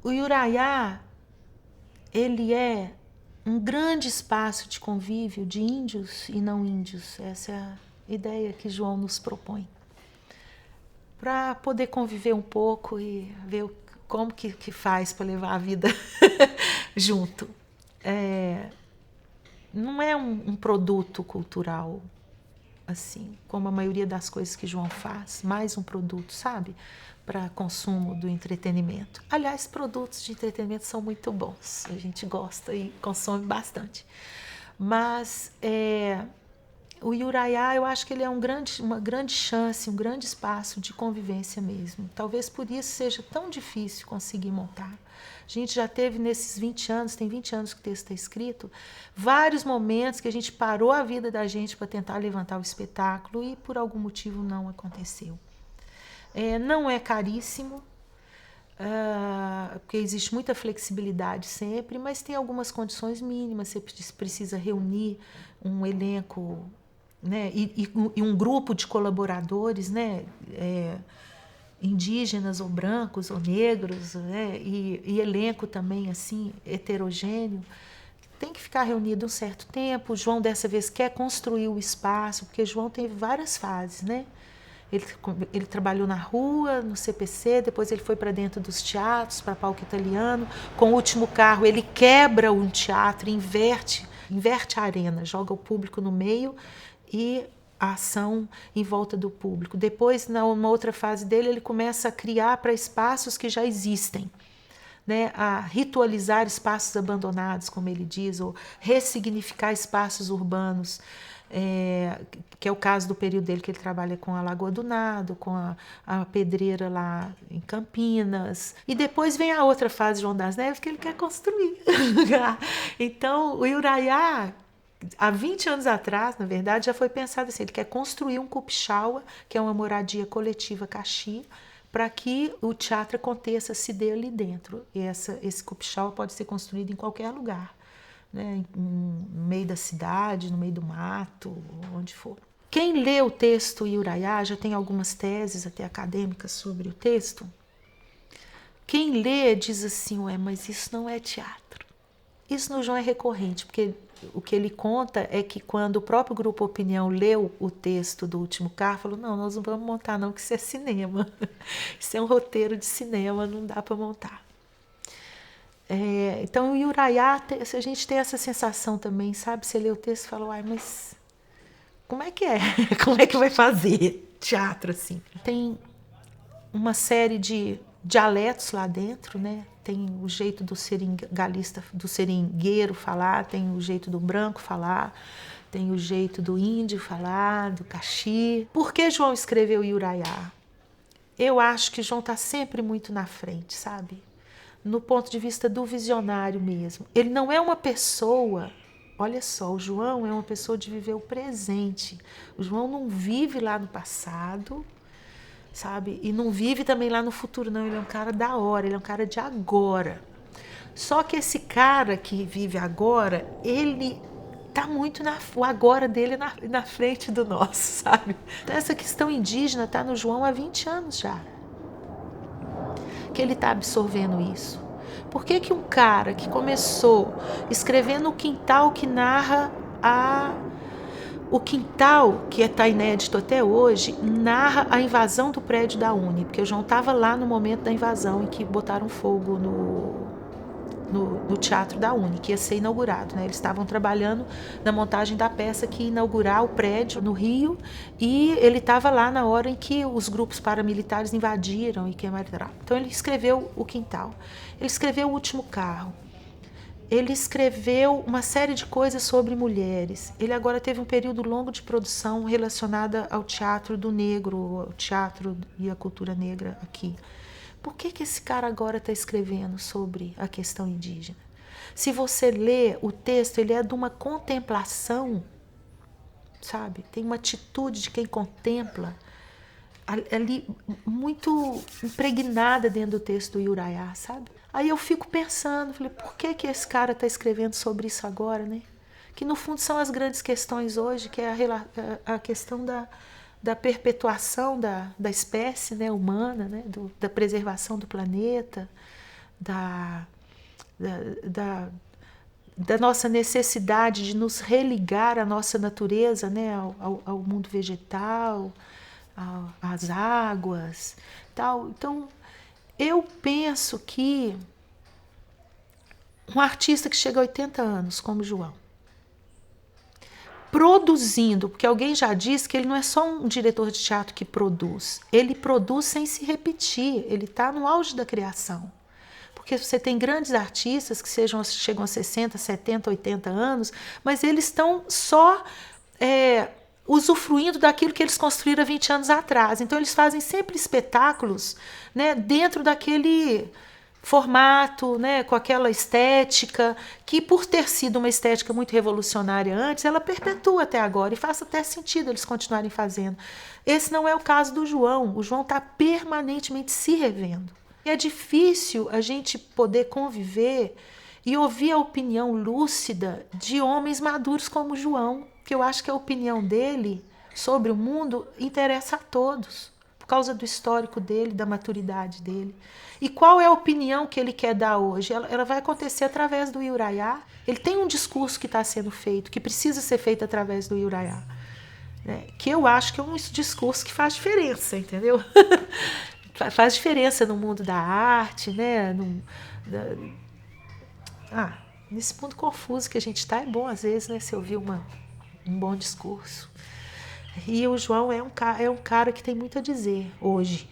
O Iuraiá, ele é um grande espaço de convívio de índios e não índios. Essa é a ideia que João nos propõe. Para poder conviver um pouco e ver como que faz para levar a vida junto. Não é um produto cultural, assim, como a maioria das coisas que João faz, mais um produto, sabe? Para consumo do entretenimento. Aliás, produtos de entretenimento são muito bons, a gente gosta e consome bastante. Mas o Iuraiá, eu acho que ele é uma grande chance, um grande espaço de convivência mesmo. Talvez por isso seja tão difícil conseguir montar. A gente já teve nesses 20 anos, tem 20 anos que o texto está escrito, vários momentos que a gente parou a vida da gente para tentar levantar o espetáculo e por algum motivo não aconteceu. Não é caríssimo, porque existe muita flexibilidade sempre, mas tem algumas condições mínimas. Você precisa reunir um elenco, né, e um grupo de colaboradores, né, indígenas ou brancos ou negros, né, e elenco também assim heterogêneo. Tem que ficar reunido um certo tempo. O João dessa vez quer construir o espaço, porque João teve várias fases, né? Ele trabalhou na rua, no CPC, depois ele foi para dentro dos teatros, para palco italiano. Com o Último Carro, ele quebra um teatro, inverte a arena, joga o público no meio e a ação em volta do público. Depois, numa outra fase dele, ele começa a criar para espaços que já existem. Né, a ritualizar espaços abandonados, como ele diz, ou ressignificar espaços urbanos, que é o caso do período dele que ele trabalha com a Lagoa do Nado, com a pedreira lá em Campinas. E depois vem a outra fase de João das Neves, que ele quer construir. Então, o Iuraiá, há 20 anos atrás, na verdade, já foi pensado assim, ele quer construir um Kupixaua, que é uma moradia coletiva caxi, para que o teatro aconteça, se dê ali dentro. E esse Kupixaua pode ser construído em qualquer lugar, né? No meio da cidade, no meio do mato, onde for. Quem lê o texto Iuraiá, já tem algumas teses até acadêmicas sobre o texto, quem lê diz assim, ué, mas isso não é teatro. Isso no João é recorrente, porque o que ele conta é que quando o próprio Grupo Opinião leu o texto do Último Carro, falou, não, nós não vamos montar não, que isso é cinema. Isso é um roteiro de cinema, não dá para montar. Então, o Iuraiá, a gente tem essa sensação também, sabe? Você lê o texto e fala, uai, mas como é que é? Como é que vai fazer teatro assim? Tem uma série de dialetos lá dentro, né? Tem o jeito do seringalista, do seringueiro falar, tem o jeito do branco falar, tem o jeito do índio falar, do caxi. Por que João escreveu Iuraiá? Eu acho que João está sempre muito na frente, sabe? No ponto de vista do visionário mesmo. Ele não é uma pessoa, olha só, o João é uma pessoa de viver o presente. O João não vive lá no passado, sabe? E não vive também lá no futuro, não. Ele é um cara da hora, ele é um cara de agora. Só que esse cara que vive agora, ele tá muito o agora dele na frente do nosso, sabe? Então, essa questão indígena tá no João há 20 anos já. Que ele tá absorvendo isso. Por que que um cara que começou escrevendo o quintal que narra o quintal, que está inédito até hoje, narra a invasão do prédio da Uni, porque o João estava lá no momento da invasão em que botaram fogo no teatro da Uni, que ia ser inaugurado. Né? Eles estavam trabalhando na montagem da peça que ia inaugurar o prédio no Rio, e ele estava lá na hora em que os grupos paramilitares invadiram e queimaram. Então ele escreveu o quintal. Ele escreveu o Último Carro. Ele escreveu uma série de coisas sobre mulheres. Ele agora teve um período longo de produção relacionada ao teatro do negro, ao teatro e à cultura negra aqui. Por que esse cara agora está escrevendo sobre a questão indígena? Se você lê o texto, ele é de uma contemplação, sabe? Tem uma atitude de quem contempla ali muito impregnada dentro do texto do Iuraiá, sabe? Aí eu fico pensando, falei, por que esse cara está escrevendo sobre isso agora, né? Que no fundo são as grandes questões hoje, que é a questão da perpetuação da espécie, né, humana, né, da preservação do planeta, da, da, da, da nossa necessidade de nos religar à nossa natureza, né, ao mundo vegetal, às águas, tal. Então, eu penso que um artista que chega a 80 anos, como João, produzindo, porque alguém já disse que ele não é só um diretor de teatro que produz, ele produz sem se repetir, ele está no auge da criação. Porque você tem grandes artistas que chegam a 60, 70, 80 anos, mas eles estão só usufruindo daquilo que eles construíram há 20 anos atrás. Então eles fazem sempre espetáculos, né, dentro daquele formato, né, com aquela estética, que por ter sido uma estética muito revolucionária antes, ela perpetua até agora e faz até sentido eles continuarem fazendo. Esse não é o caso do João. O João está permanentemente se revendo. E é difícil a gente poder conviver e ouvir a opinião lúcida de homens maduros como o João, que eu acho que a opinião dele sobre o mundo interessa a todos, por causa do histórico dele, da maturidade dele. E qual é a opinião que ele quer dar hoje? Ela vai acontecer através do Iuraiá. Ele tem um discurso que está sendo feito, que precisa ser feito através do Iuraiá, né? Que eu acho que é um discurso que faz diferença, entendeu? Faz diferença no mundo da arte, né? Nesse mundo confuso que a gente está, é bom às vezes, né, se ouvir um bom discurso. E o João é um cara que tem muito a dizer hoje.